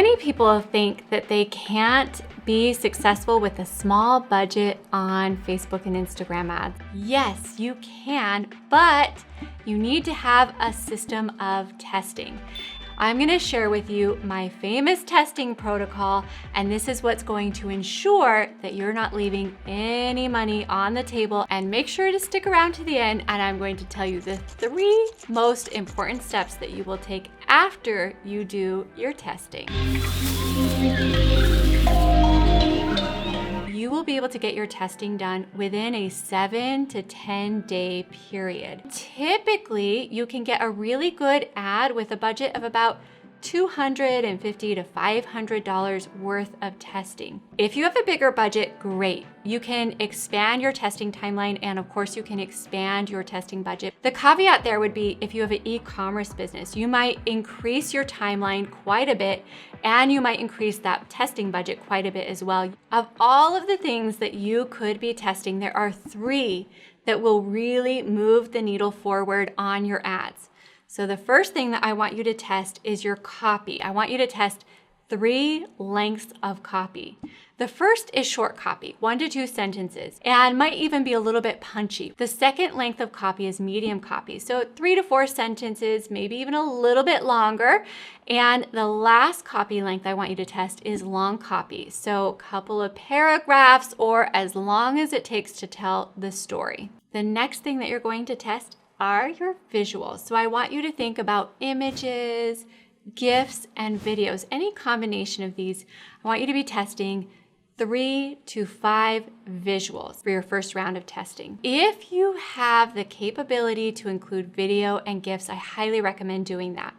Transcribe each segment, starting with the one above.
Many people think that they can't be successful with a small budget on Facebook and Instagram ads. Yes, you can, but you need to have a system of testing. I'm going to share with you my famous testing protocol, and this is what's going to ensure that you're not leaving any money on the table. And make sure to stick around to the end, and I'm going to tell you the 3 most important steps that you will take after you do your testing. You will be able to get your testing done within a 7 to 10 day period. Typically, you can get a really good ad with a budget of about $250 to $500 worth of testing. If you have a bigger budget, great. You can expand your testing timeline, and of course you can expand your testing budget. The caveat there would be if you have an e-commerce business, you might increase your timeline quite a bit, and you might increase that testing budget quite a bit as well. Of all of the things that you could be testing, there are 3 that will really move the needle forward on your ads. So the first thing that I want you to test is your copy. I want you to test 3 lengths of copy. The first is short copy, 1 to 2 sentences, and might even be a little bit punchy. The second length of copy is medium copy, so 3 to 4 sentences, maybe even a little bit longer. And the last copy length I want you to test is long copy, so a couple of paragraphs or as long as it takes to tell the story. The next thing that you're going to test are your visuals. So I want you to think about images, GIFs, and videos. Any combination of these, I want you to be testing 3 to 5 visuals for your first round of testing. If you have the capability to include video and GIFs, I highly recommend doing that.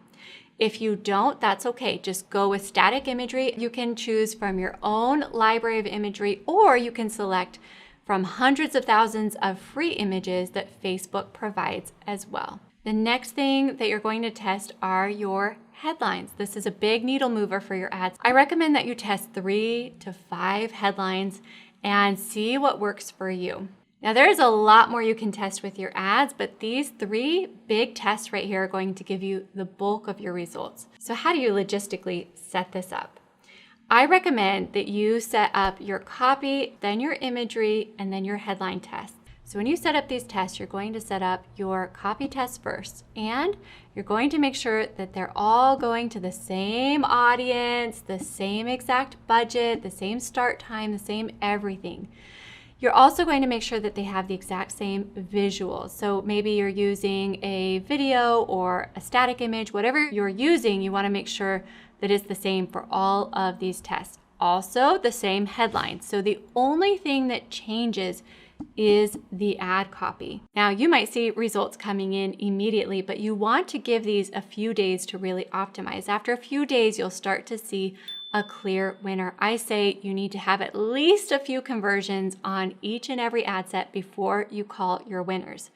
If you don't, that's okay. Just go with static imagery. You can choose from your own library of imagery, or you can select from hundreds of thousands of free images that Facebook provides as well. The next thing that you're going to test are your headlines. This is a big needle mover for your ads. I recommend that you test 3 to 5 headlines and see what works for you. Now, there is a lot more you can test with your ads, but these 3 big tests right here are going to give you the bulk of your results. So how do you logistically set this up? I recommend that you set up your copy, then your imagery, and then your headline test. So when you set up these tests, you're going to set up your copy test first, and you're going to make sure that they're all going to the same audience, the same exact budget, the same start time, the same everything. You're also going to make sure that they have the exact same visuals. So maybe you're using a video or a static image, whatever you're using, you want to make sure that it's the same for all of these tests. Also, the same headline. So the only thing that changes is the ad copy. Now, you might see results coming in immediately, but you want to give these a few days to really optimize. After a few days, you'll start to see a clear winner. I say you need to have at least a few conversions on each and every ad set before you call your winners.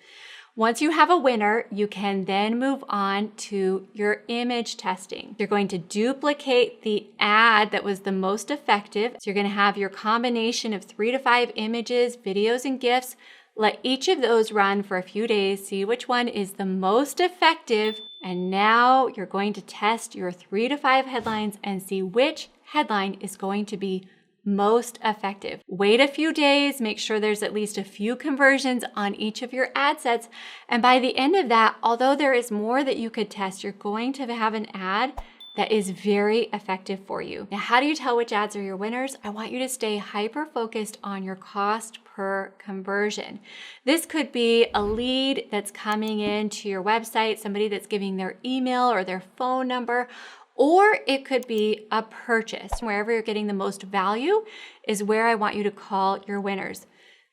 Once you have a winner, you can then move on to your image testing. You're going to duplicate the ad that was the most effective. So you're going to have your combination of 3 to 5 images, videos, and GIFs. Let each of those run for a few days, see which one is the most effective. And now you're going to test your 3 to 5 headlines and see which headline is going to be most effective. Wait a few days, make sure there's at least a few conversions on each of your ad sets. And by the end of that, although there is more that you could test, you're going to have an ad that is very effective for you. Now, how do you tell which ads are your winners? I want you to stay hyper-focused on your cost per conversion. This could be a lead that's coming into your website, somebody that's giving their email or their phone number, or it could be a purchase. Wherever you're getting the most value is where I want you to call your winners.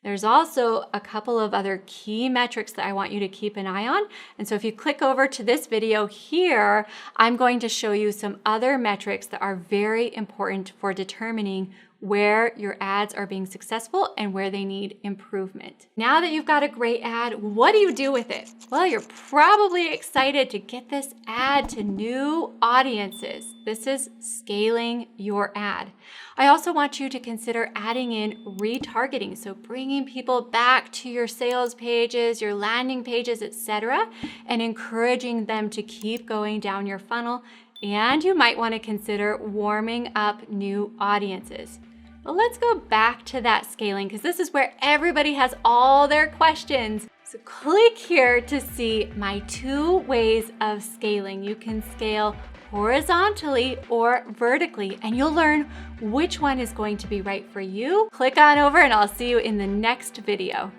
There's also a couple of other key metrics that I want you to keep an eye on. And so if you click over to this video here, I'm going to show you some other metrics that are very important for determining where your ads are being successful and where they need improvement. Now that you've got a great ad, what do you do with it? Well, you're probably excited to get this ad to new audiences. This is scaling your ad. I also want you to consider adding in retargeting, so bringing people back to your sales pages, your landing pages, etc., and encouraging them to keep going down your funnel And you might want to consider warming up new audiences. But let's go back to that scaling because this is where everybody has all their questions. So click here to see my 2 ways of scaling. You can scale horizontally or vertically, and you'll learn which one is going to be right for you. Click on over and I'll see you in the next video.